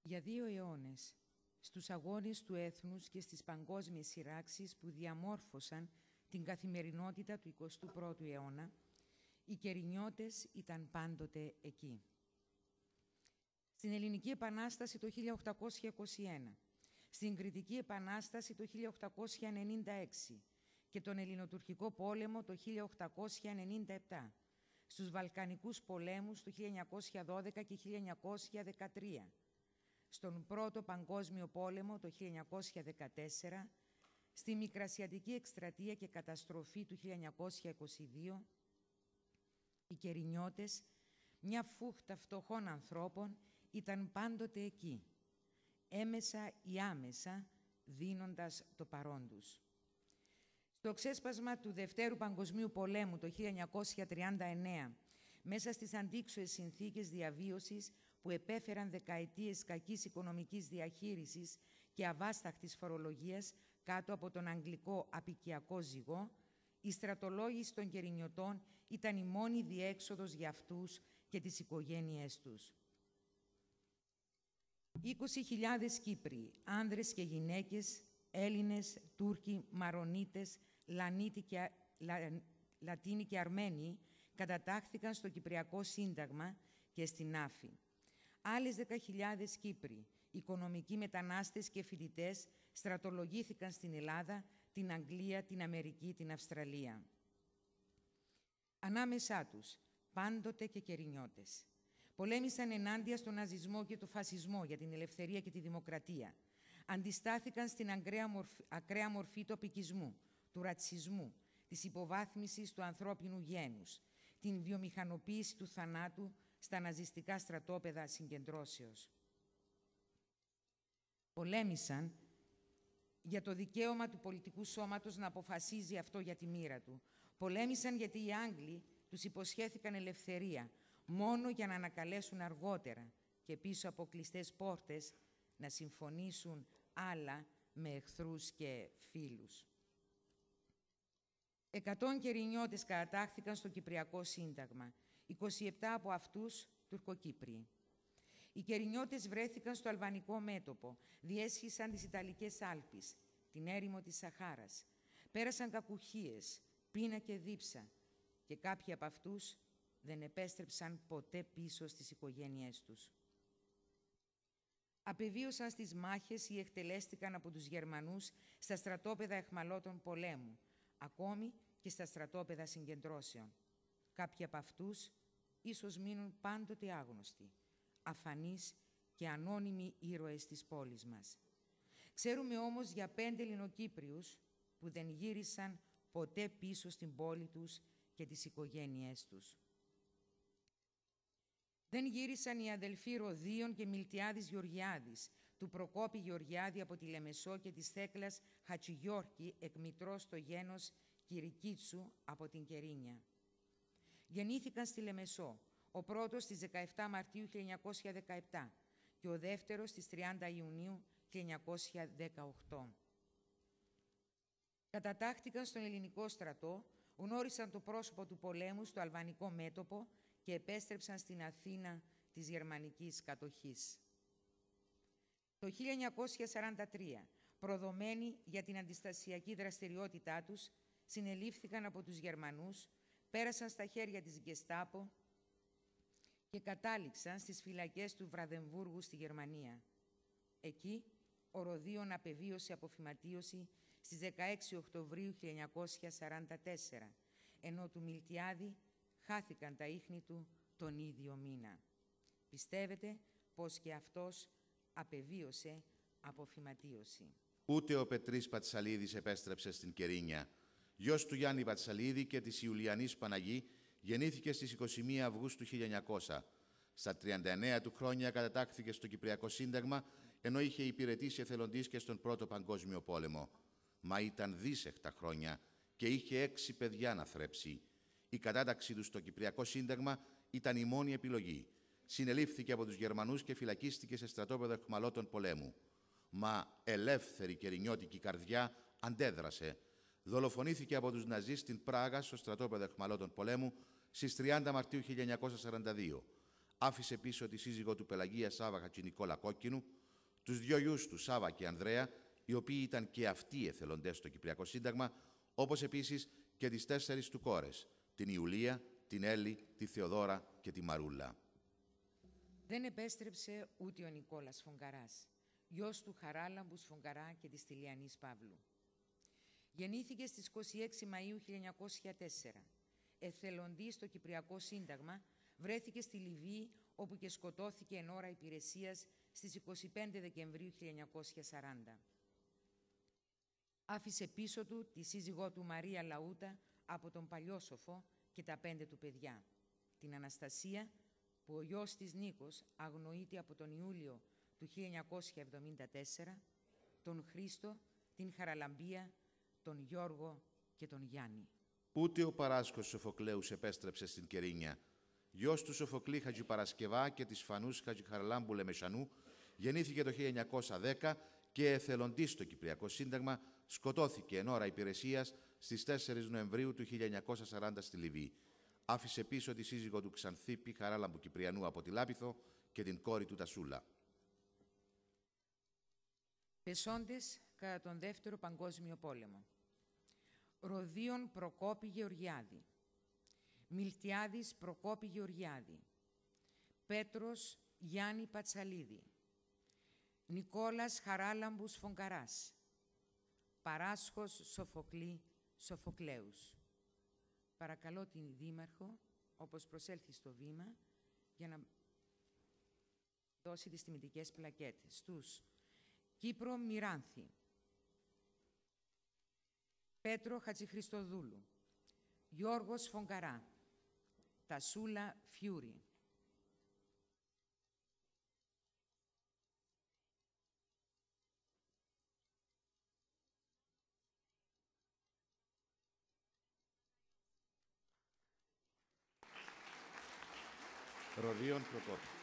Για 2 αιώνες, στους αγώνες του έθνους και στις παγκόσμιες σειράξεις που διαμόρφωσαν την καθημερινότητα του 21ου αιώνα, οι Κερινιώτες ήταν πάντοτε εκεί. Στην Ελληνική Επανάσταση το 1821, στην Κρητική Επανάσταση το 1896 και τον Ελληνοτουρκικό Πόλεμο το 1897, στους Βαλκανικούς πολέμους του 1912 και 1913, στον Πρώτο Παγκόσμιο Πόλεμο το 1914, στη Μικρασιατική Εκστρατεία και καταστροφή του 1922, οι Κερινιώτες, μια φούχτα φτωχών ανθρώπων, ήταν πάντοτε εκεί, έμεσα ή άμεσα, δίνοντας το παρόν τους. Στο ξέσπασμα του Δευτέρου Παγκοσμίου Πολέμου το 1939, μέσα στις αντίξωες συνθήκες διαβίωσης που επέφεραν δεκαετίες κακής οικονομικής διαχείρισης και αβάσταχτης φορολογίας κάτω από τον αγγλικό απικιακό ζυγό, η στρατολόγηση των Κερινιωτών ήταν η μόνη διέξοδος για αυτούς και τις οικογένειές τους. 20.000 Κύπροι, άνδρες και γυναίκες, Έλληνες, Τούρκοι, Μαρονίτες, Λατίνοι και Αρμένοι κατατάχθηκαν στο Κυπριακό Σύνταγμα και στην Άφη. Άλλες 10.000 Κύπροι, οικονομικοί μετανάστες και φοιτητές στρατολογήθηκαν στην Ελλάδα, την Αγγλία, την Αμερική, την Αυστραλία. Ανάμεσά τους, πάντοτε και Κερινιώτες. Πολέμησαν ενάντια στον ναζισμό και τον φασισμό για την ελευθερία και τη δημοκρατία. Αντιστάθηκαν στην ακραία μορφή του απικισμού, του ρατσισμού, της υποβάθμισης του ανθρώπινου γένους, την βιομηχανοποίηση του θανάτου στα ναζιστικά στρατόπεδα συγκεντρώσεως. Πολέμησαν για το δικαίωμα του πολιτικού σώματος να αποφασίζει αυτό για τη μοίρα του. Πολέμησαν γιατί οι Άγγλοι τους υποσχέθηκαν ελευθερία, μόνο για να ανακαλέσουν αργότερα και πίσω από κλειστές πόρτες να συμφωνήσουν άλλα με εχθρούς και φίλους. 100 Κερινιώτες κατατάχθηκαν στο Κυπριακό Σύνταγμα, 27 από αυτούς Τουρκοκύπριοι. Οι Κερινιώτες βρέθηκαν στο αλβανικό μέτωπο, διέσχισαν τις Ιταλικές Άλπεις, την έρημο της Σαχάρας, πέρασαν κακουχίες, πείνα και δίψα και κάποιοι από αυτούς δεν επέστρεψαν ποτέ πίσω στις οικογένειές τους. Απεβίωσαν στις μάχες ή εκτελέστηκαν από τους Γερμανούς στα στρατόπεδα αιχμαλώτων πολέμου, ακόμη και στα στρατόπεδα συγκεντρώσεων. Κάποιοι από αυτούς ίσως μείνουν πάντοτε άγνωστοι, αφανείς και ανώνυμοι ήρωες της πόλης μας. Ξέρουμε όμως για 5 Ελληνοκύπριους που δεν γύρισαν ποτέ πίσω στην πόλη τους και τις οικογένειές τους. Δεν γύρισαν οι αδελφοί Ροδίων και Μιλτιάδης Γεωργιάδης, του Προκόπη Γεωργιάδη από τη Λεμεσό και της Θέκλας Χατσιγιόρκη, εκμητρός στο γένος Κυρικίτσου από την Κερίνια. Γεννήθηκαν στη Λεμεσό, ο πρώτος στις 17 Μαρτίου 1917 και ο δεύτερος στις 30 Ιουνίου 1918. Κατατάχθηκαν στον ελληνικό στρατό, γνώρισαν το πρόσωπο του πολέμου στο αλβανικό μέτωπο και επέστρεψαν στην Αθήνα της γερμανικής κατοχής. Το 1943, προδομένοι για την αντιστασιακή δραστηριότητά τους, συνελήφθηκαν από τους Γερμανούς, πέρασαν στα χέρια της Γκεστάπο και κατάληξαν στις φυλακές του Βραδεμβούργου στη Γερμανία. Εκεί, ο Ροδίων απεβίωσε αποφυματίωση στις 16 Οκτωβρίου 1944, ενώ του Μιλτιάδη χάθηκαν τα ίχνη του τον ίδιο μήνα. Πιστεύετε πως και αυτός απεβίωσε αποφυματίωση. Ούτε ο Πετρής Πατσαλίδης επέστρεψε στην Κερίνια. Γιος του Γιάννη Πατσαλίδη και της Ιουλιανής Παναγή, γεννήθηκε στις 21 Αυγούστου 1900. Στα 39 του χρόνια κατατάχθηκε στο Κυπριακό Σύνταγμα, ενώ είχε υπηρετήσει εθελοντής και στον Πρώτο Παγκόσμιο Πόλεμο. Μα ήταν δύσεχτα χρόνια και είχε 6 παιδιά να θρέψει. Η κατάταξη του στο Κυπριακό Σύνταγμα ήταν η μόνη επιλογή. Συνελήφθηκε από τους Γερμανούς και φυλακίστηκε σε στρατόπεδο αιχμαλώτων πολέμου. Μα ελεύθερη κερινιώτικη καρδιά αντέδρασε. Δολοφονήθηκε από τους Ναζί στην Πράγα στο στρατόπεδο αιχμαλώτων πολέμου στις 30 Μαρτίου 1942. άφησε πίσω τη σύζυγό του Πελαγία Σάβα Χατζηνικόλα Κόκκινου, τους δυο γιους του Σάβα και Ανδρέα, οι οποίοι ήταν και αυτοί εθελοντές στο Κυπριακό Σύνταγμα, όπως επίσης και τις 4 του κόρες, την Ιουλία, την Έλλη, τη Θεοδόρα και τη Μαρούλα. Δεν επέστρεψε ούτε ο Νικόλας Φογκαράς, γιος του Χαράλαμπου Σφογκαρά και της Τηλιανής Παύλου. Γεννήθηκε στις 26 Μαΐου 1904. Εθελοντής στο Κυπριακό Σύνταγμα, βρέθηκε στη Λιβύη, όπου και σκοτώθηκε εν ώρα υπηρεσίας στις 25 Δεκεμβρίου 1940. Άφησε πίσω του τη σύζυγό του Μαρία Λαούτα από τον Παλιόσοφο και τα 5 του παιδιά. Την Αναστασία, που ο γιος της Νίκος αγνοείται από τον Ιούλιο του 1974, τον Χρήστο, την Χαραλαμπία, τον Γιώργο και τον Γιάννη. Ούτε ο Παράσκος Σοφοκλέους επέστρεψε στην Κερίνια. Γιος του Σοφοκλή Χατζηπαρασκευά και της Φανούς Χατζηχαραλάμπου Λεμεσανού, γεννήθηκε το 1910 και εθελοντής στο Κυπριακό Σύνταγμα, σκοτώθηκε εν ώρα υπηρεσίας στις 4 Νοεμβρίου του 1940 στη Λιβύη. Άφησε πίσω τη σύζυγό του Ξανθήπη Χαράλαμπου Κυπριανού από τη Λάπιθο και την κόρη του Τασούλα. Πεσόντες κατά τον Δεύτερο Παγκόσμιο Πόλεμο. Ροδίων Προκόπη Γεωργιάδη. Μιλτιάδης Προκόπη Γεωργιάδη. Πέτρος Γιάννη Πατσαλίδη. Νικόλας Χαράλαμπους Φογκαράς. Παράσχος Σοφοκλή Σοφοκλέους. Παρακαλώ την Δήμαρχο, όπως προσέλθει στο βήμα, για να δώσει τις τιμητικές πλακέτες στους Κύπρο Μυράνθη, Πέτρο Χατζηχριστοδούλου, Γιώργος Φογκαρά, Τασούλα Φιούρη, Ροδίων Προκόπη.